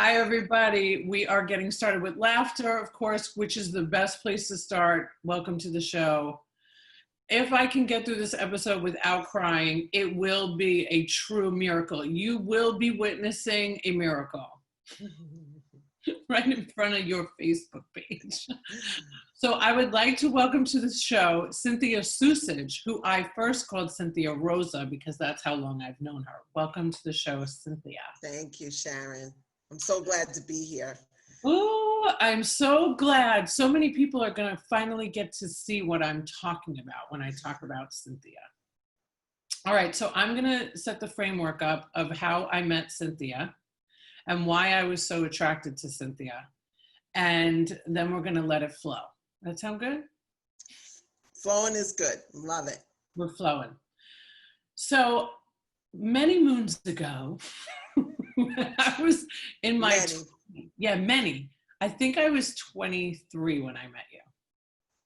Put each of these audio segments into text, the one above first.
Hi, everybody. We are getting started with laughter, of course, which is the best place to start. Welcome to the show. If I can get through this episode without crying, it will be a true miracle. You will be witnessing a miracle right in front of your Facebook page. So I would like to welcome to the show Cynthia Sucich, who I first called Cynthia Rosa because that's how long I've known her. Welcome to the show, Cynthia. Thank you, Sharon. I'm so glad to be here. Oh, I'm so glad. So many people are going to finally get to see what I'm talking about when I talk about Cynthia. All right, so I'm going to set the framework up of how I met Cynthia and why I was so attracted to Cynthia. And then we're going to let it flow. That sound good? Flowing is good. Love it. We're flowing. So many moons ago, I was in my, many. I think I was 23 when I met you.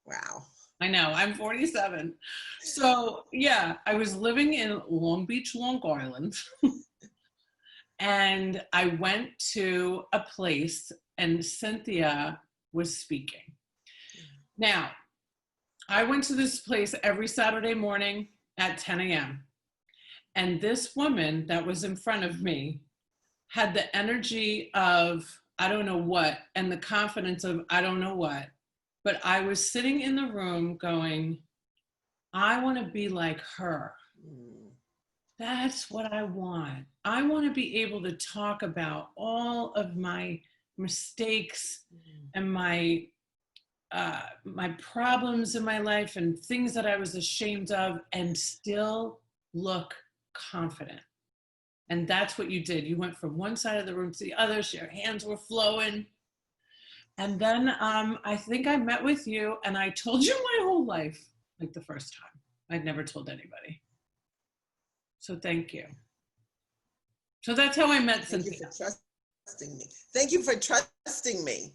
Wow. I know, I'm 47. So yeah, I was living in Long Beach, Long Island. And I went to a place and Cynthia was speaking. Now, I went to this place every Saturday morning at 10 a.m. And this woman that was in front of me had the energy of I don't know what and the confidence of I don't know what. But I was sitting in the room going, I want to be like her. That's what I want. I want to be able to talk about all of my mistakes and my problems in my life and things that I was ashamed of and still look confident. And that's what you did. You went from one side of the room to the other. Your hands were flowing. And then I think I met with you and I told you my whole life, like the first time. I'd never told anybody. So thank you. So that's how I met Cynthia. Thank you for trusting me. Thank you for trusting me.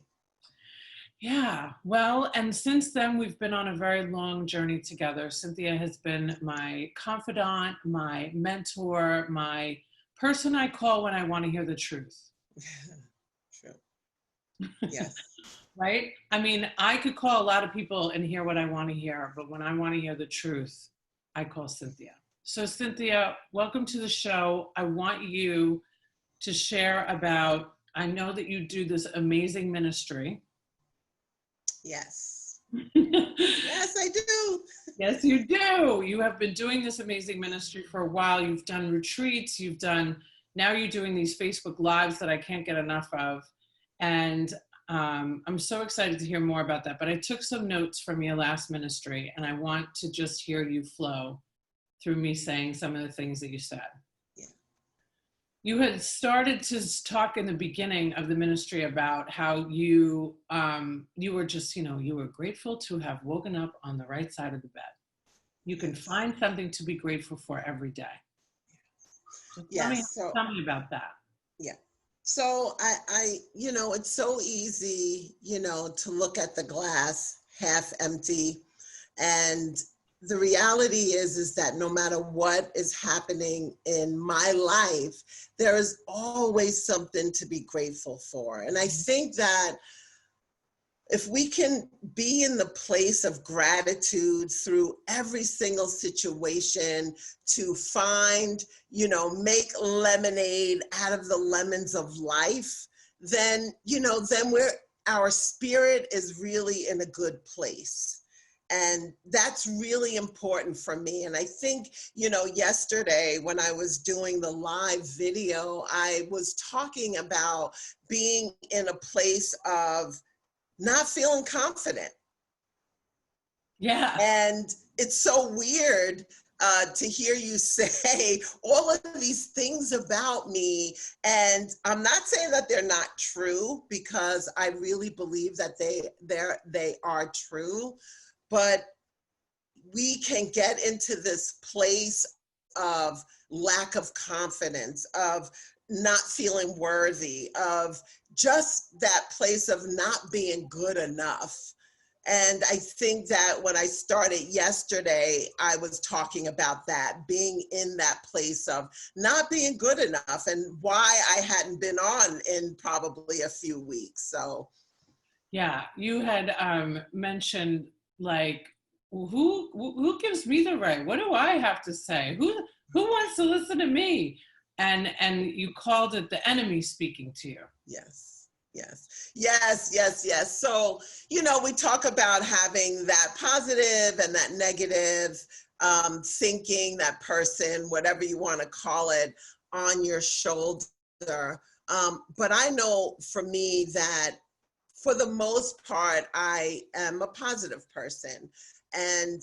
Yeah, well, and since then we've been on a very long journey together. Cynthia has been my confidant, my mentor, my person I call when I want to hear the truth. True. Yes. Right? I mean, I could call a lot of people and hear what I want to hear, but when I want to hear the truth, I call Cynthia. So Cynthia, welcome to the show. I want you to share about, I know that you do this amazing ministry. Yes. Yes, I do. Yes, you do. You have been doing this amazing ministry for a while. You've done retreats. Now you're doing these Facebook Lives that I can't get enough of. And I'm so excited to hear more about that. But I took some notes from your last ministry and I want to just hear you flow through me saying some of the things that you said. You had started to talk in the beginning of the ministry about how you were just, you were grateful to have woken up on the right side of the bed. You can find something to be grateful for every day. So tell me about that. Yeah. So I it's so easy, to look at the glass half empty. And the reality is that no matter what is happening in my life, there is always something to be grateful for. And I think that if we can be in the place of gratitude through every single situation to find, make lemonade out of the lemons of life, then our spirit is really in a good place. And that's really important for me. And I think, yesterday when I was doing the live video, I was talking about being in a place of not feeling confident. Yeah. And it's so weird to hear you say all of these things about me. And I'm not saying that they're not true, because I really believe that they are true. But we can get into this place of lack of confidence, of not feeling worthy, of just that place of not being good enough. And I think that when I started yesterday, I was talking about that, being in that place of not being good enough and why I hadn't been on in probably a few weeks. So Yeah, you had mentioned like, who gives me the right? What do I have to say? Who wants to listen to me? And you called it the enemy speaking to you. yes, yes, yes, yes, yes. So, we talk about having that positive and that negative thinking, that person, whatever you want to call it, on your shoulder. But I know for me that for the most part, I am a positive person. And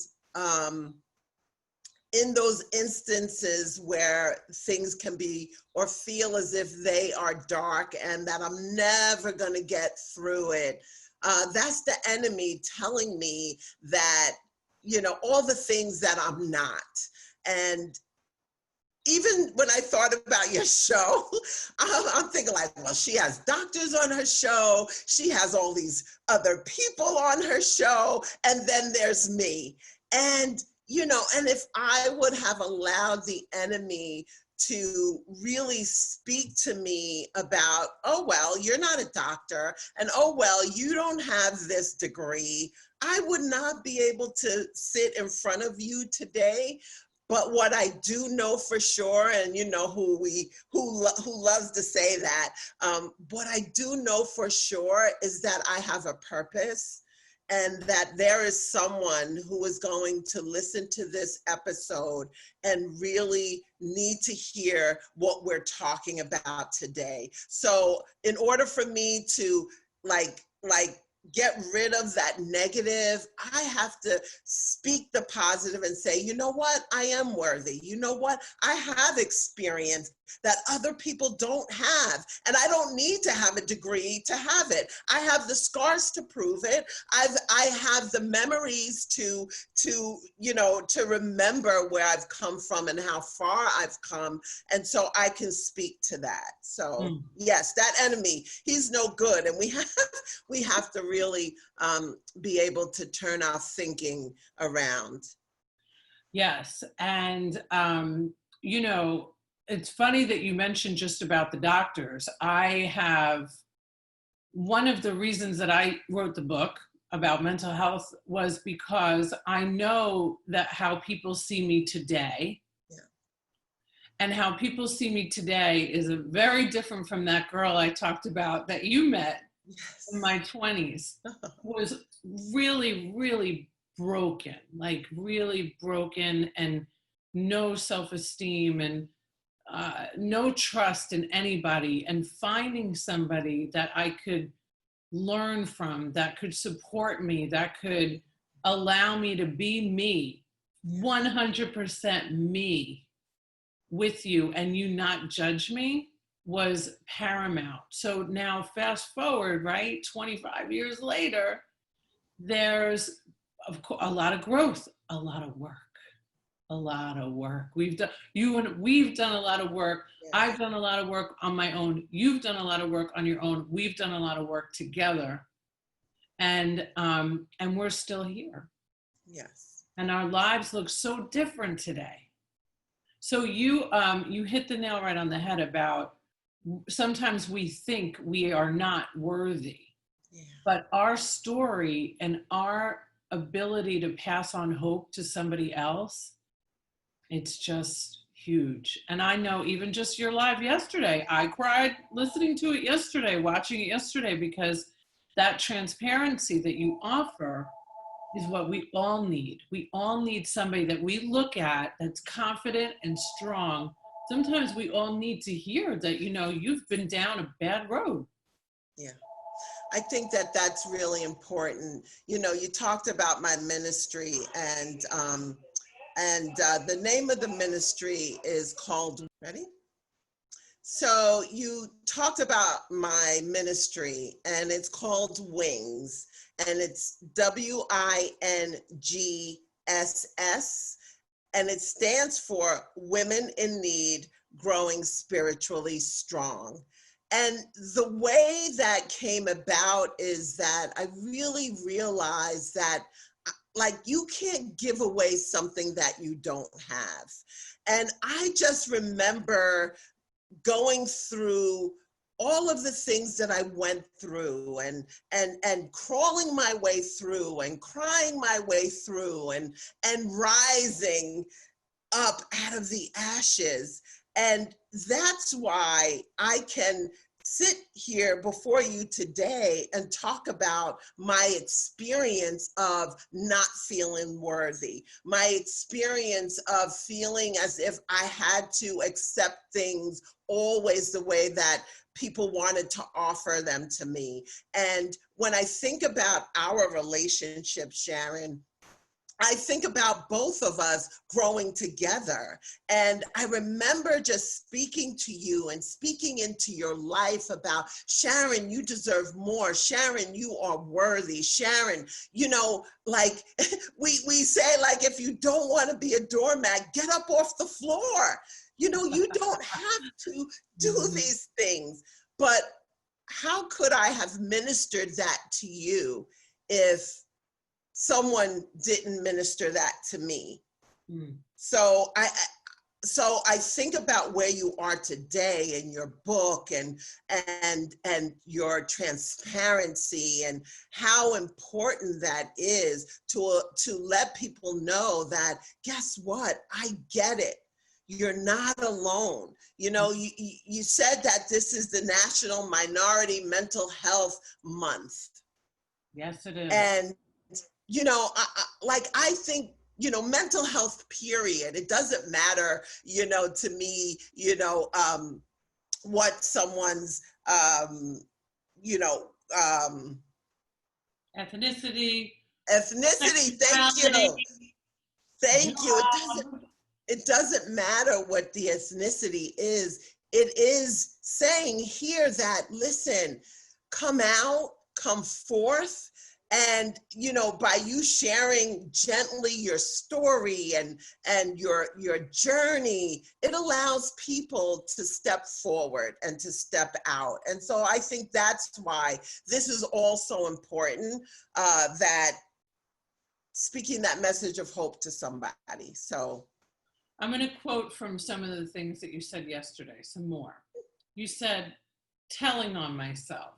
in those instances where things can be or feel as if they are dark and that I'm never going to get through it, that's the enemy telling me that, all the things that I'm not. And even when I thought about your show, I'm thinking like, well, she has doctors on her show. She has all these other people on her show. And then there's me. And, and if I would have allowed the enemy to really speak to me about, oh, well, you're not a doctor. And, oh, well, you don't have this degree. I would not be able to sit in front of you today. But what I do know for sure, and who loves to say that, what I do know for sure is that I have a purpose, and that there is someone who is going to listen to this episode and really need to hear what we're talking about today. So in order for me to like get rid of that negative, I have to speak the positive and say, you know what, I am worthy. You know what, I have experience that other people don't have. And I don't need to have a degree to have it. I have the scars to prove it. I have the memories to remember where I've come from and how far I've come. And so I can speak to that. So yes, that enemy, he's no good. And we have to really be able to turn our thinking around. Yes. And, it's funny that you mentioned just about the doctors. One of the reasons that I wrote the book about mental health was because I know that how people see me today, and how people see me today is very different from that girl I talked about that you met in my 20s, was really, really broken, like really broken, and no self-esteem and no trust in anybody, and finding somebody that I could learn from, that could support me, that could allow me to be me, 100% me with you, and you not judge me, was paramount. So now fast forward, right, 25 years later, there's of course a lot of growth, a lot of work. We've done a lot of work. Yes. I've done a lot of work on my own. You've done a lot of work on your own. We've done a lot of work together. And we're still here. Yes. And our lives look so different today. So you hit the nail right on the head about sometimes we think we are not worthy. Yeah. But our story and our ability to pass on hope to somebody else, it's just huge. And I know even just your live yesterday, I cried listening to it yesterday, watching it yesterday, because that transparency that you offer is what we all need. We all need somebody that we look at that's confident and strong. Sometimes we all need to hear that, you've been down a bad road. Yeah. I think that that's really important. You talked about my ministry, and the name of the ministry is called, ready? So you talked about my ministry, and it's called Wings, and it's WINGSS, and it stands for Women in Need Growing Spiritually Strong. And the way that came about is that I really realized that, like, you can't give away something that you don't have. And I just remember going through all of the things that I went through, and crawling my way through, and crying my way through, and rising up out of the ashes. And that's why I can sit here before you today and talk about my experience of not feeling worthy, my experience of feeling as if I had to accept things always the way that people wanted to offer them to me. And when I think about our relationship, Sharon, I think about both of us growing together. And I remember just speaking to you and speaking into your life about, Sharon, you deserve more. Sharon, you are worthy. Sharon, you know, like we say, like, if you don't want to be a doormat, get up off the floor. You know, you don't have to do these things. But how could I have ministered that to you if someone didn't minister that to me? So I think about where you are today in your book, and your transparency, and how important that is to let people know that, guess what? I get it. You're not alone. You know, you said that this is the National Minority Mental Health Month. Yes, it is. And you know, I think, you know, mental health, period. It doesn't matter, you know, to me, you know, what someone's, you know, ethnicity. Thank you. Thank you. It doesn't matter what the ethnicity is. It is saying here that, listen, come out, come forth. And, you know, by you sharing gently your story and your journey, it allows people to step forward and to step out. And so I think that's why this is also important, that speaking that message of hope to somebody. So I'm going to quote from some of the things that you said yesterday, some more. You said, telling on myself,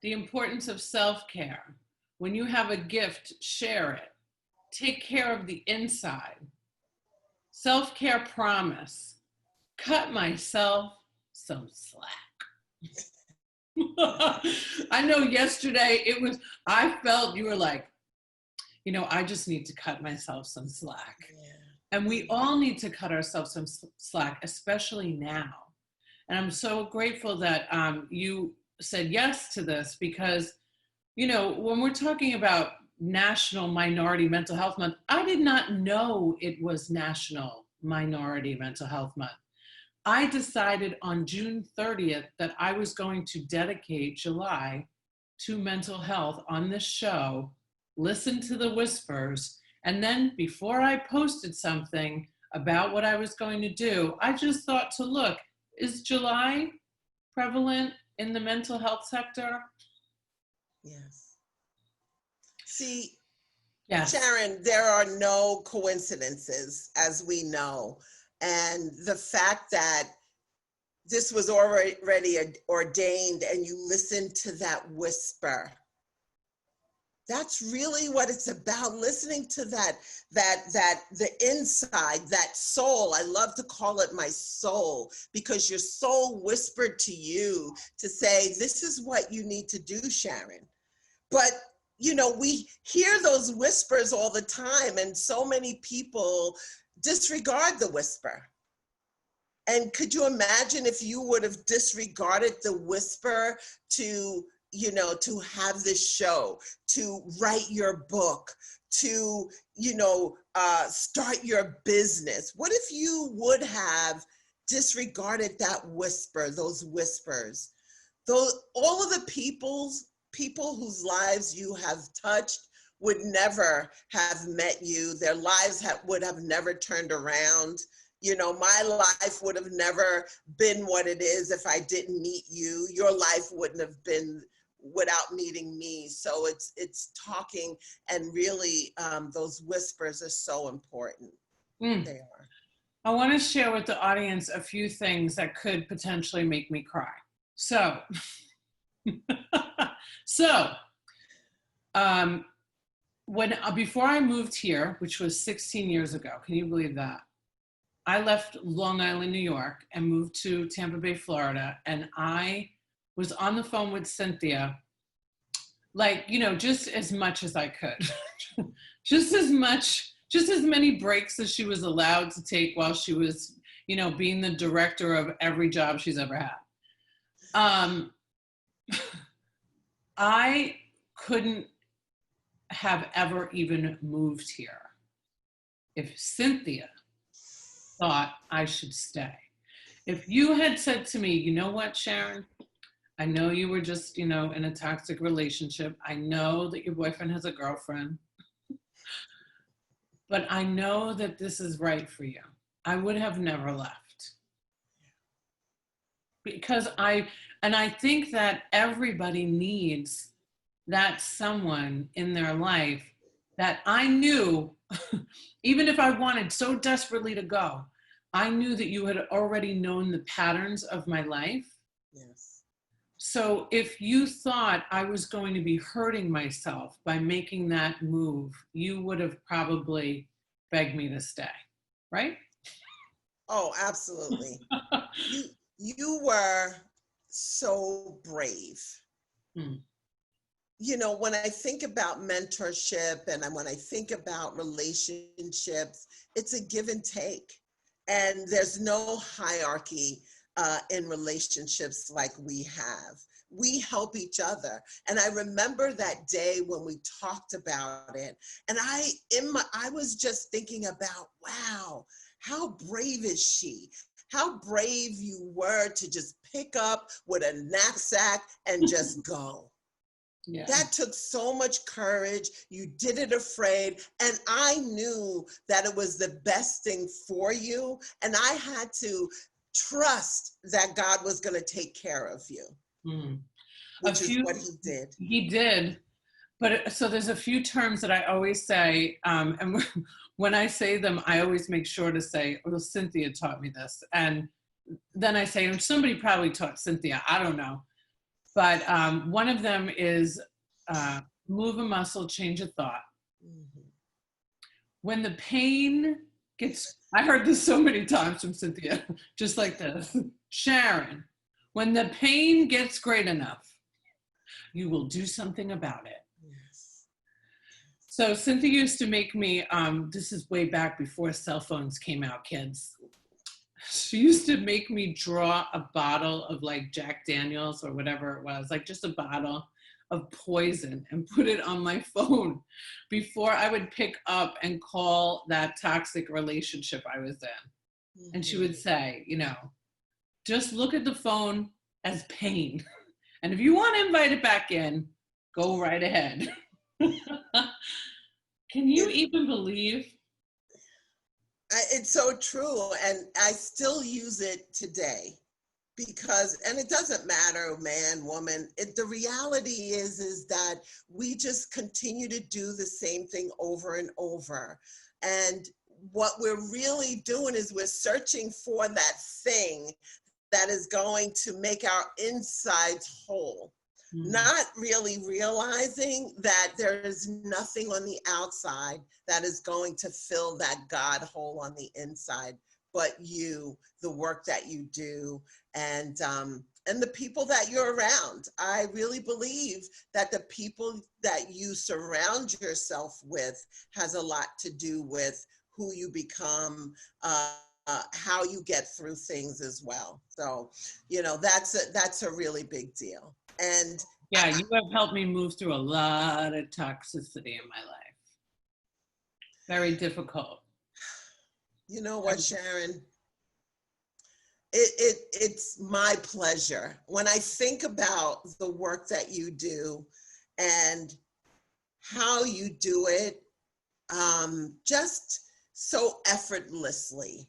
the importance of self-care. When you have a gift, share it. Take care of the inside. Self-care promise. Cut myself some slack. I know yesterday I felt you were like, you know, I just need to cut myself some slack. Yeah. And we all need to cut ourselves some slack, especially now. And I'm so grateful that you said yes to this, because, you know, when we're talking about National Minority Mental Health Month, I did not know it was National Minority Mental Health Month. I decided on June 30th that I was going to dedicate July to mental health on this show, listen to the whispers, and then before I posted something about what I was going to do, I just thought to look, is July prevalent in the mental health sector? Yes. See, yes. Sharon, there are no coincidences, as we know. And the fact that this was already ordained and you listened to that whisper, that's really what it's about, listening to that the inside, that soul. I love to call it my soul, because your soul whispered to you to say, this is what you need to do, Sharon. But, you know, we hear those whispers all the time, and so many people disregard the whisper. And could you imagine if you would have disregarded the whisper to, you know, to have this show, to write your book, to, you know, start your business? What if you would have disregarded that whisper, those whispers? All of the people whose lives you have touched would never have met you. Their lives would have never turned around. You know, my life would have never been what it is if I didn't meet you. Your life wouldn't have been without meeting me. So it's talking, and really those whispers are so important. Mm. They are. I want to share with the audience a few things that could potentially make me cry. So, so when before I moved here, which was 16 years ago, can you believe that? I left Long Island, New York, and moved to Tampa Bay, Florida, and I was on the phone with Cynthia, like, you know, just as much as I could, just as many breaks as she was allowed to take while she was, you know, being the director of every job she's ever had. I couldn't have ever even moved here if Cynthia thought I should stay. If you had said to me, you know what, Sharon, I know you were just, you know, in a toxic relationship. I know that your boyfriend has a girlfriend, but I know that this is right for you. I would have never left. Because I think that everybody needs that someone in their life that I knew, even if I wanted so desperately to go, I knew that you had already known the patterns of my life. Yes. So if you thought I was going to be hurting myself by making that move, you would have probably begged me to stay, right? Oh, absolutely. You were so brave. Hmm. You know, when I think about mentorship and when I think about relationships, it's a give and take. And there's no hierarchy in relationships like we have. We help each other. And I remember that day when we talked about it. And I was just thinking about, wow, how brave is she? How brave you were to just pick up with a knapsack and just go. Yeah. That took so much courage. You did it afraid. And I knew that it was the best thing for you. And I had to trust that God was going to take care of you, which is what he did. He did. But so there's a few terms that I always say, and when I say them, I always make sure to say, well, Cynthia taught me this. And then I say, somebody probably taught Cynthia, I don't know. But one of them is move a muscle, change a thought. Mm-hmm. When the pain gets, I heard this so many times from Cynthia, just like this. Sharon, when the pain gets great enough, you will do something about it. Yes. So Cynthia used to make me, this is way back before cell phones came out, kids. She used to make me draw a bottle of like Jack Daniels or whatever it was, like just a bottle of poison, and put it on my phone before I would pick up and call that toxic relationship I was in. Mm-hmm. And she would say, you know, just look at the phone as pain. And if you want to invite it back in, go right ahead. Can you even believe? It's so true. And I still use it today because, and it doesn't matter, man, woman, the reality is that we just continue to do the same thing over and over. And what we're really doing is we're searching for that thing that is going to make our insides whole. Not really realizing that there is nothing on the outside that is going to fill that God hole on the inside, but you, the work that you do, and the people that you're around. I really believe that the people that you surround yourself with has a lot to do with who you become, how you get through things as well. So, you know, that's a really big deal. And yeah, you have helped me move through a lot of toxicity in my life. Very difficult. You know what, Sharon? It's my pleasure. When I think about the work that you do and how you do it, just so effortlessly.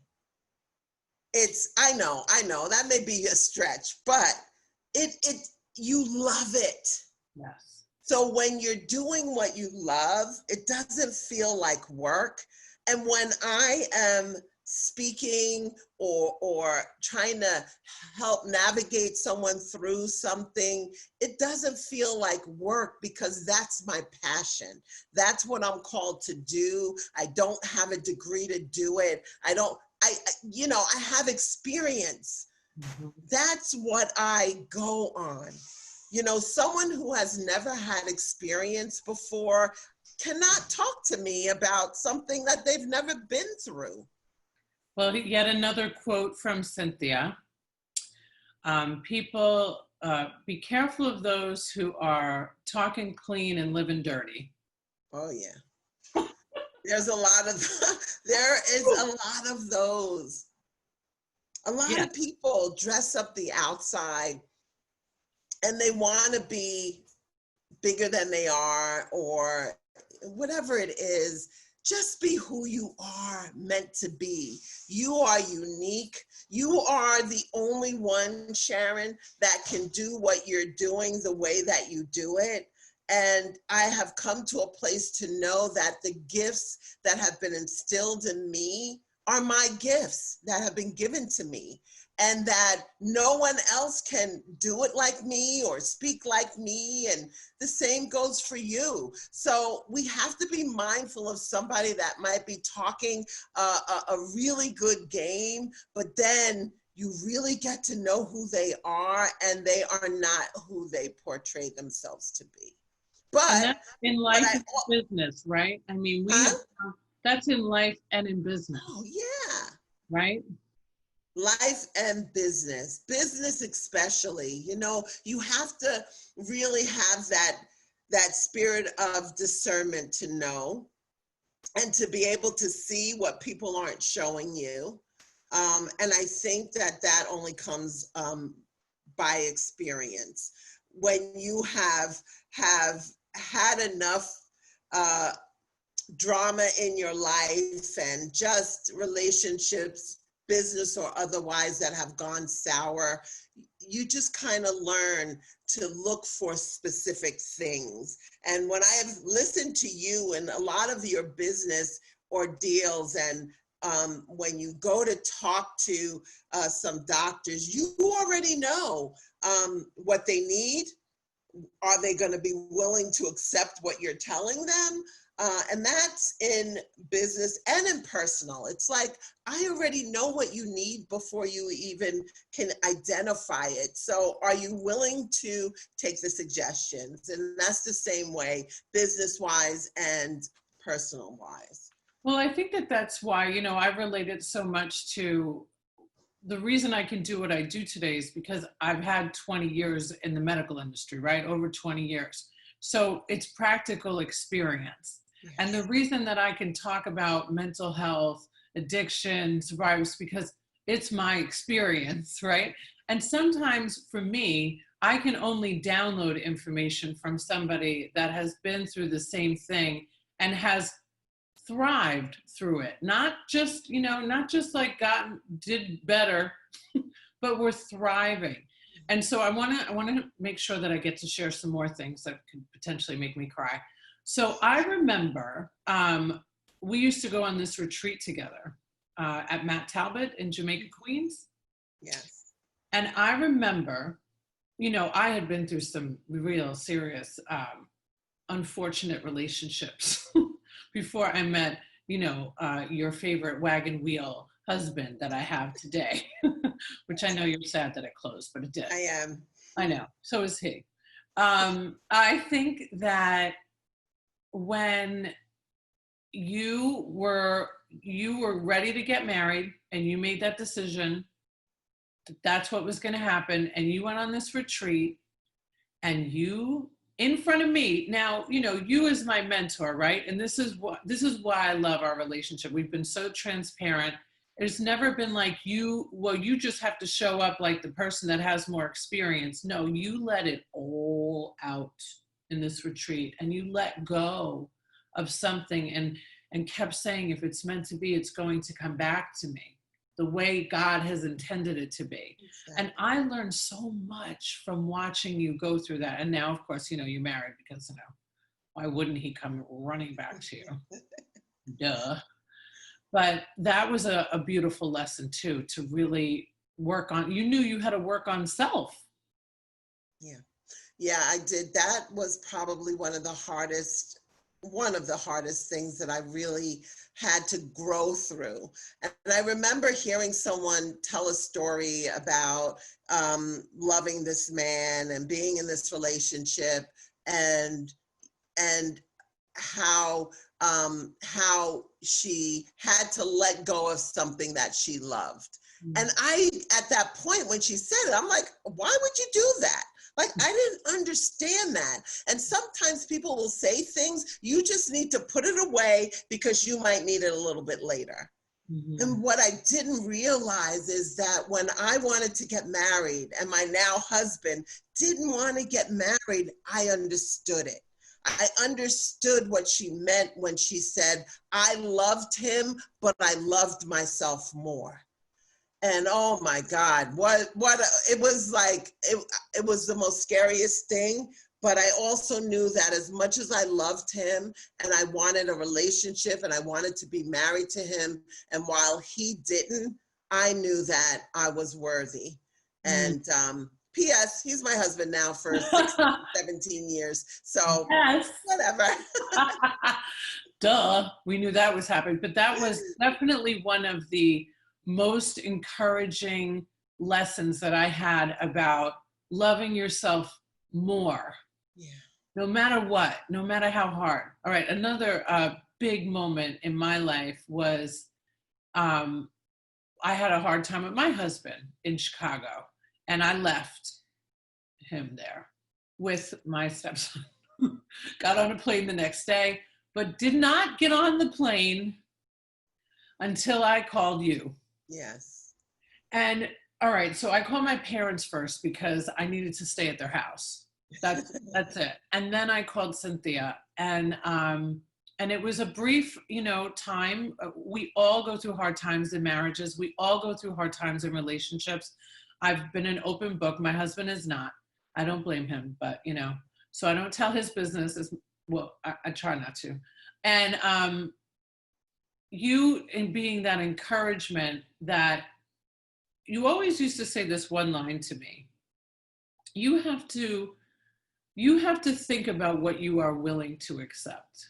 I know that may be a stretch, but you love it. Yes. So when you're doing what you love, it doesn't feel like work. And when I am speaking or trying to help navigate someone through something, it doesn't feel like work because that's my passion. That's what I'm called to do. I don't have a degree to do it. I have experience. Mm-hmm. That's what I go on. Someone who has never had experience before cannot talk to me about something that they've never been through. Well, yet another quote from Cynthia. People, be careful of those who are talking clean and living dirty. Oh yeah. There's a lot of there is a lot of those. A lot of people dress up the outside and they want to be bigger than they are or whatever it is. Just be who you are meant to be. You are unique. You are the only one, Sharon, that can do what you're doing the way that you do it. And I have come to a place to know that the gifts that have been instilled in me are my gifts that have been given to me, and that no one else can do it like me or speak like me. And the same goes for you. So we have to be mindful of somebody that might be talking a really good game, but then you really get to know who they are, and they are not who they portray themselves to be. But and that's in life and business, right? I mean, that's in life and in business. Oh yeah. Right? Life and business especially, you have to really have that spirit of discernment to know and to be able to see what people aren't showing you. And I think that only comes by experience. When you have had enough drama in your life and just relationships, business or otherwise, that have gone sour, you just kind of learn to look for specific things. And when I have listened to you and a lot of your business ordeals, and when you go to talk to some doctors, you already know what they need. Are they going to be willing to accept what you're telling them? And that's in business and in personal. It's like, I already know what you need before you even can identify it. So are you willing to take the suggestions? And that's the same way, business-wise and personal-wise. Well, I think that's why, I related so much to the reason I can do what I do today is because I've had 20 years in the medical industry, right? Over 20 years. So it's practical experience. Yes. And the reason that I can talk about mental health, addiction, survivors, because it's my experience, right? And sometimes for me, I can only download information from somebody that has been through the same thing and has thrived through it, not just like did better, but we're thriving. And so I want to make sure that I get to share some more things that could potentially make me cry. So I remember we used to go on this retreat together at Matt Talbot in Jamaica, Queens. Yes. And I remember, I had been through some real serious unfortunate relationships before I met, your favorite wagon wheel husband that I have today, which I know you're sad that it closed, but it did. I am. I know. So is he. I think that when you were ready to get married and you made that decision, that's what was going to happen, and you went on this retreat, and you, in front of me, now, you as my mentor, right? And this is why I love our relationship. We've been so transparent. It's never been like you just have to show up like the person that has more experience. No, you let it all out in this retreat, and you let go of something and kept saying, if it's meant to be, it's going to come back to me. the way God has intended it to be. Exactly. And I learned so much from watching you go through that. And now, of course, you're married because, why wouldn't he come running back to you? Duh. But that was a beautiful lesson too, to really work on, you knew you had to work on self. Yeah. Yeah, I did. That was probably one of the hardest things that I really had to grow through. And I remember hearing someone tell a story about loving this man and being in this relationship, and how she had to let go of something that she loved. And I, at that point when she said it, I'm like, why would you do that? Like, I didn't understand that. And sometimes people will say things, you just need to put it away because you might need it a little bit later. Mm-hmm. And what I didn't realize is that when I wanted to get married and my now husband didn't want to get married, I understood it. I understood what she meant when she said, I loved him, but I loved myself more. And oh my God, it was like, it was the most scariest thing. But I also knew that as much as I loved him and I wanted a relationship and I wanted to be married to him, and while he didn't, I knew that I was worthy. And P.S., he's my husband now for 16, 17 years. So yes. Whatever. Duh, we knew that was happening. But that was definitely one of the most encouraging lessons that I had about loving yourself more. Yeah. No matter what, no matter how hard. All right, another big moment in my life was I had a hard time with my husband in Chicago, and I left him there with my stepson. Got on a plane the next day, but did not get on the plane until I called you. Yes. And all right, so I called my parents first because I needed to stay at their house. That's it. And then I called Cynthia, and it was a brief, time. We all go through hard times in marriages. We all go through hard times in relationships. I've been an open book. My husband is not. I don't blame him, but so I don't tell his business as well. I try not to. And you, in being that encouragement, that you always used to say this one line to me: you have to think about what you are willing to accept.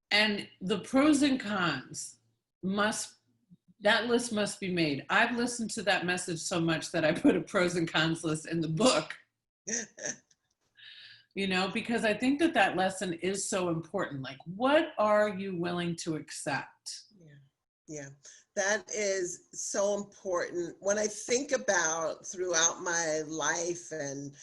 And the pros and cons that list must be made. I've listened to that message so much that I put a pros and cons list in the book. Because I think that lesson is so important. Like, what are you willing to accept? Yeah, that is so important. When I think about throughout my life and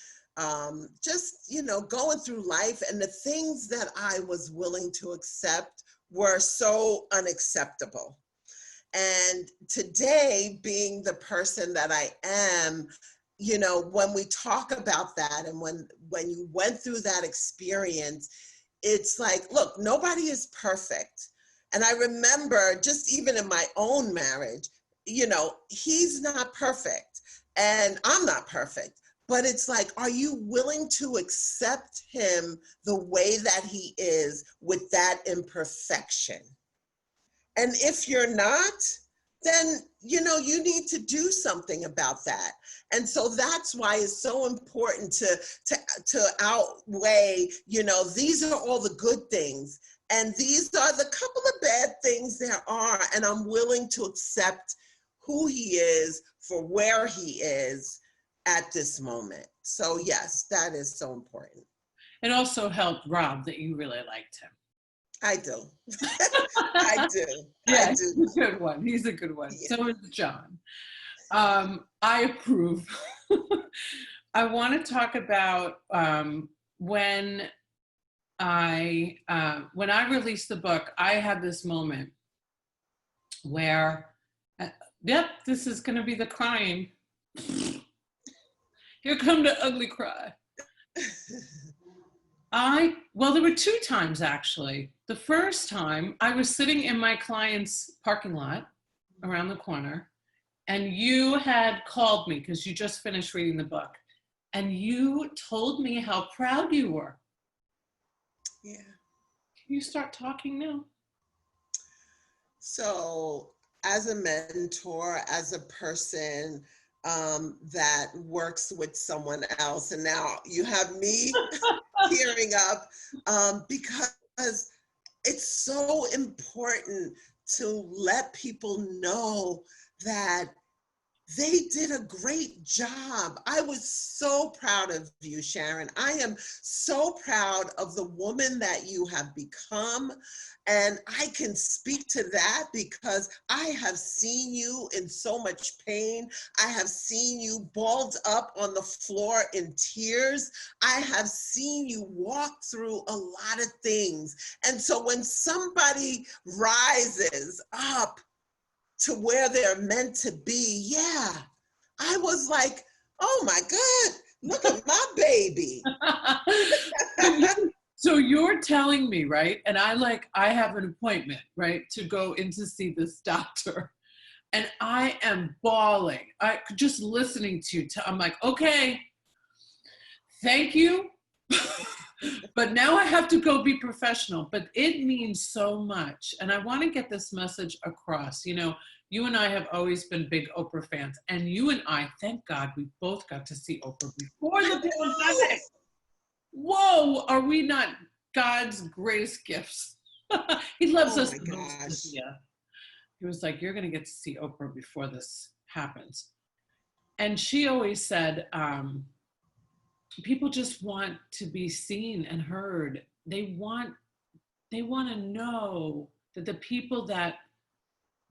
just, going through life, and the things that I was willing to accept were so unacceptable. And today, being the person that I am, when we talk about that, and when you went through that experience, it's like, look, nobody is perfect. And I remember just even in my own marriage, he's not perfect and I'm not perfect, but it's like, are you willing to accept him the way that he is with that imperfection? And if you're not, then, you need to do something about that. And so that's why it's so important to outweigh, these are all the good things. And these are the couple of bad things there are. And I'm willing to accept who he is for where he is at this moment. So yes, that is so important. It also helped Rob that you really liked him. I do. I do. Yeah, I do. He's a good one. He's a good one. Yeah. So is John. I approve. I want to talk about when I released the book, I had this moment where, this is going to be the crying. Here come the ugly cry. Well, there were two times actually. The first time I was sitting in my client's parking lot around the corner, and you had called me because you just finished reading the book, and you told me how proud you were. Yeah. Can you start talking now? So, as a mentor, as a person that works with someone else, and now you have me tearing up because it's so important to let people know that they did a great job. I was so proud of you, Sharon. I am so proud of the woman that you have become. And I can speak to that because I have seen you in so much pain. I have seen you balled up on the floor in tears. I have seen you walk through a lot of things. And so when somebody rises up to where they're meant to be, yeah, I was like, oh my God, look at my baby. So you're telling me, right? And I have an appointment, right, to go in to see this doctor. And I am bawling. Just listening to you. I'm like, okay, thank you. But now I have to go be professional. But it means so much. And I want to get this message across. You know, you and I have always been big Oprah fans. And you and I, thank God, we both got to see Oprah before the pandemic. Whoa, are we not God's greatest gifts? He loves us the most. Yeah. He was like, you're going to get to see Oprah before this happens. And she always said, people just want to be seen and heard. They want to know that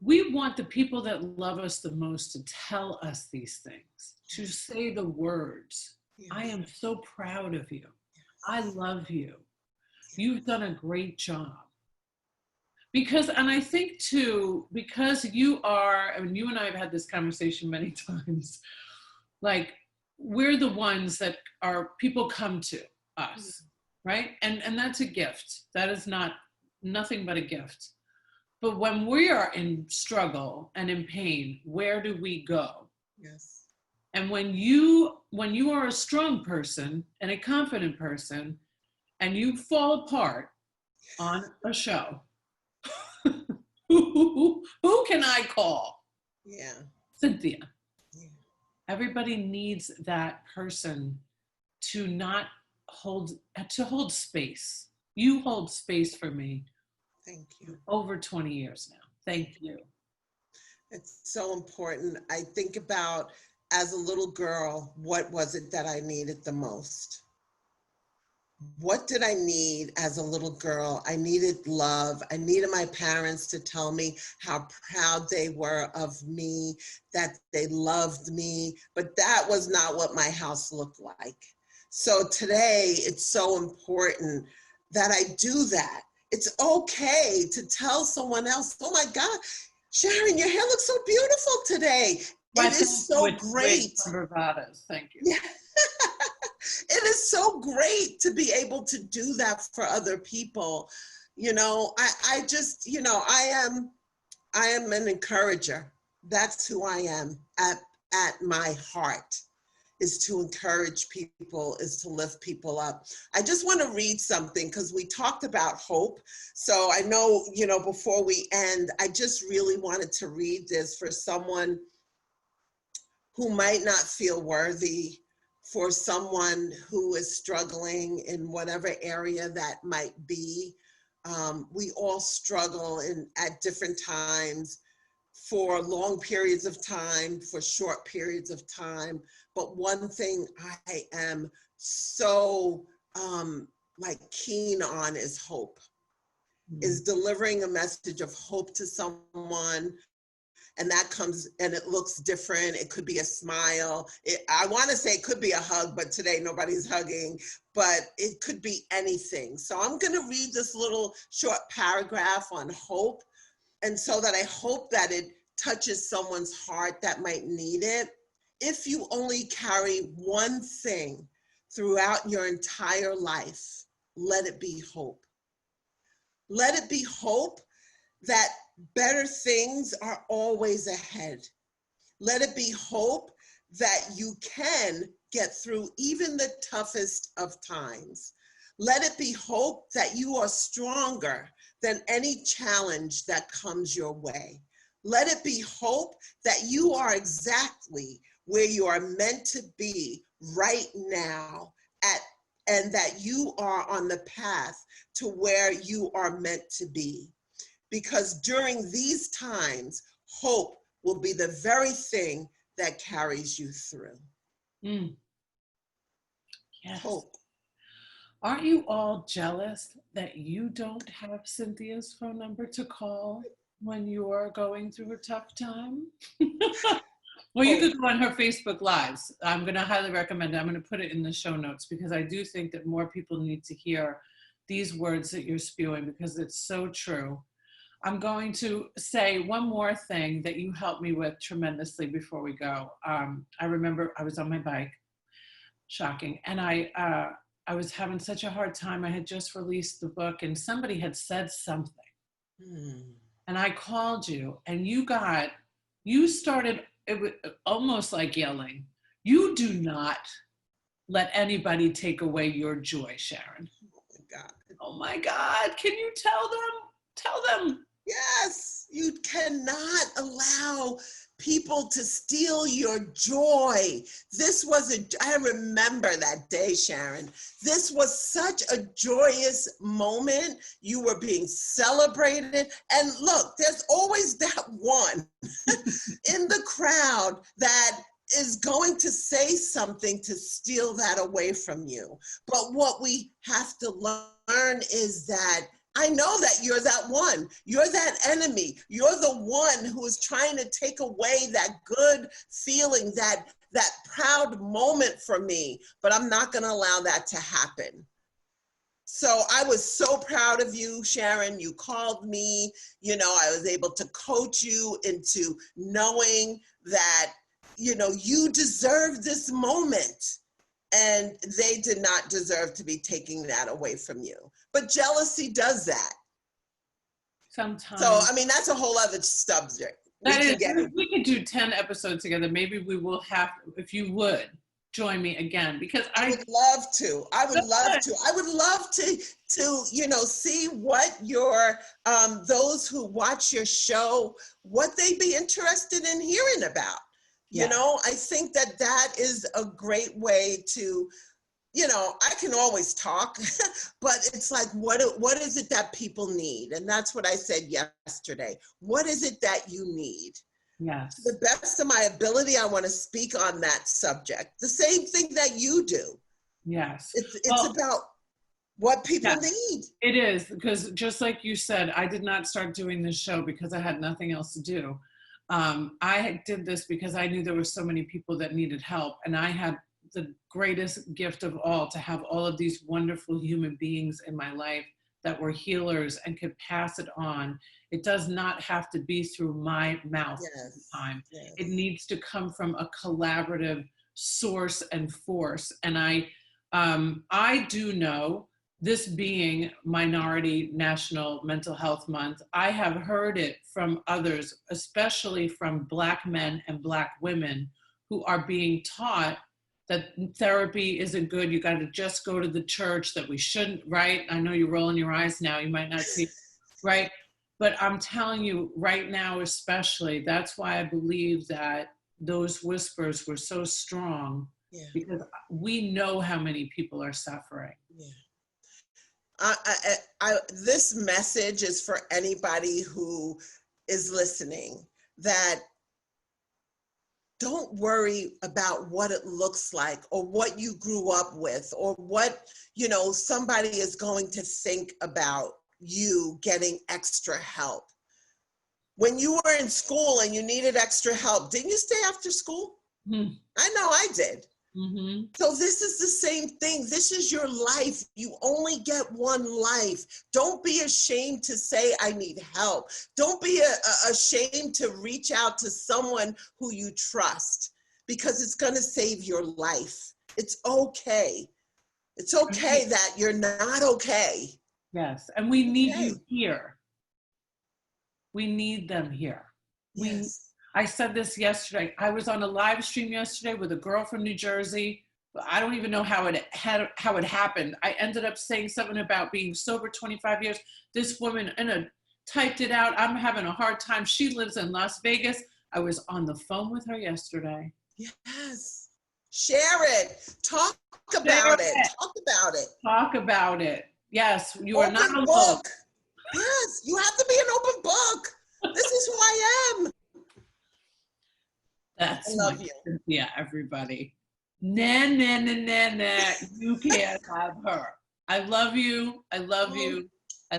we want the people that love us the most to tell us these things, to say the words. Yes. I am so proud of you. Yes. I love you. You've done a great job. And I think too, because you and I have had this conversation many times, like, we're the ones that people come to us, right? And that's a gift. That is nothing but a gift. But when we are in struggle and in pain, where do we go? Yes. And when you are a strong person and a confident person, and you fall apart on a show, who can I call? Yeah. Cynthia. Yeah. Everybody needs that person to hold space. You hold space for me. Thank you. Over 20 years now. Thank you. It's so important. I think about, as a little girl, what was it that I needed the most? What did I need as a little girl? I needed love. I needed my parents to tell me how proud they were of me, that they loved me, but that was not what my house looked like. So today, it's so important that I do that. It's okay to tell someone else, oh my God, Sharon, your hair looks so beautiful today. It is so great. Thank you. Yeah. It is so great to be able to do that for other people. You know, I just, you know, I am an encourager. That's who I am at my heart, is to encourage people, is to lift people up. I just want to read something because we talked about hope. So I know, you know, before we end, I just really wanted to read this for someone who might not feel worthy, for someone who is struggling in whatever area that might be. We all struggle at different times, for long periods of time, for short periods of time. But one thing I am so keen on is hope, is delivering a message of hope to someone. And that comes, and it looks different. It could be a smile. I want to say it could be a hug, but today nobody's hugging, but it could be anything. So I'm going to read this little short paragraph on hope. And so that I hope that it touches someone's heart that might need it. If you only carry one thing throughout your entire life, let it be hope. Let it be hope that better things are always ahead. Let it be hope that you can get through even the toughest of times. Let it be hope that you are stronger than any challenge that comes your way. Let it be hope that you are exactly where you are meant to be right now, and that you are on the path to where you are meant to be. Because during these times, hope will be the very thing that carries you through. Mm. Yes. Hope. Aren't you all jealous that you don't have Cynthia's phone number to call when you're going through a tough time? Well, you could go on her Facebook Lives. I'm going to highly recommend it. I'm going to put it in the show notes because I do think that more people need to hear these words that you're spewing because it's so true. I'm going to say one more thing that you helped me with tremendously before we go. I remember I was on my bike, shocking, and I was having such a hard time. I had just released the book and somebody had said something. And I called you and you started, it was almost like yelling. You do not let anybody take away your joy, Sharon. Oh my God. Oh my God. Can you tell them? Tell them. Yes, you cannot allow people to steal your joy. I remember that day, Sharon. This was such a joyous moment. You were being celebrated. And look, there's always that one in the crowd that is going to say something to steal that away from you. But what we have to learn is that I know that you're that one. You're that enemy. You're the one who is trying to take away that good feeling, that proud moment from me. But I'm not going to allow that to happen. So I was so proud of you, Sharon. You called me. You know, I was able to coach you into knowing that, you know, you deserve this moment. And they did not deserve to be taking that away from you. But jealousy does that. Sometimes. So, I mean, that's a whole other subject. We could do 10 episodes together. Maybe we will have, if you would, join me again. Because I would love to. I would love to, you know, see what your, those who watch your show, what they'd be interested in hearing about. You know, I think that is a great way to, you know, I can always talk, but it's like, what is it that people need? And that's what I said yesterday. What is it that you need? Yes. To the best of my ability, I want to speak on that subject. The same thing that you do. Yes. It's about what people need. It is, because just like you said, I did not start doing this show because I had nothing else to do. I did this because I knew there were so many people that needed help, and I had the greatest gift of all to have all of these wonderful human beings in my life that were healers and could pass it on. It does not have to be through my mouth all the time. Yes. It needs to come from a collaborative source and force. And I do know, this being Minority National Mental Health Month, I have heard it from others, especially from Black men and Black women who are being taught that therapy isn't good. You got to just go to the church, that we shouldn't, right? I know you're rolling your eyes now. You might not see, right? But I'm telling you right now, especially, that's why I believe that those whispers were so strong, because we know how many people are suffering. Yeah. This message is for anybody who is listening, that don't worry about what it looks like or what you grew up with or what, you know, somebody is going to think about you getting extra help. When you were in school and you needed extra help, didn't you stay after school? Mm-hmm. I know I did. Mm-hmm. So this is the same thing. This is your life. You only get one life. Don't be ashamed to say, I need help. Don't be ashamed to reach out to someone who you trust, because it's going to save your life. It's okay. It's okay that you're not okay. Yes. And we need Okay. you here. We need them here. Yes. I said this yesterday. I was on a live stream yesterday with a girl from New Jersey. I don't even know how it happened. I ended up saying something about being sober 25 years. This woman typed it out. I'm having a hard time. She lives in Las Vegas. I was on the phone with her yesterday. Yes. Share it. Talk about it. Talk about it. Talk about it. Yes, you are not alone. Book. Yes, you have to be an open book. This is who I am. That's I love you. Cynthia, everybody. Nah. You can't have her. I love you. I love you.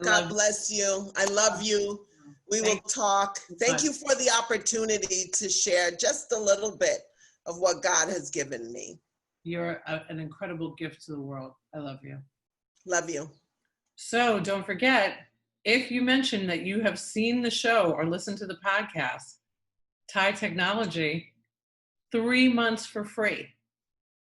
God bless you. I love you. We will talk. Thank you for the opportunity to share just a little bit of what God has given me. You're an incredible gift to the world. I love you. Love you. So don't forget, if you mention that you have seen the show or listened to the podcast, Thai Technology, 3 months for free.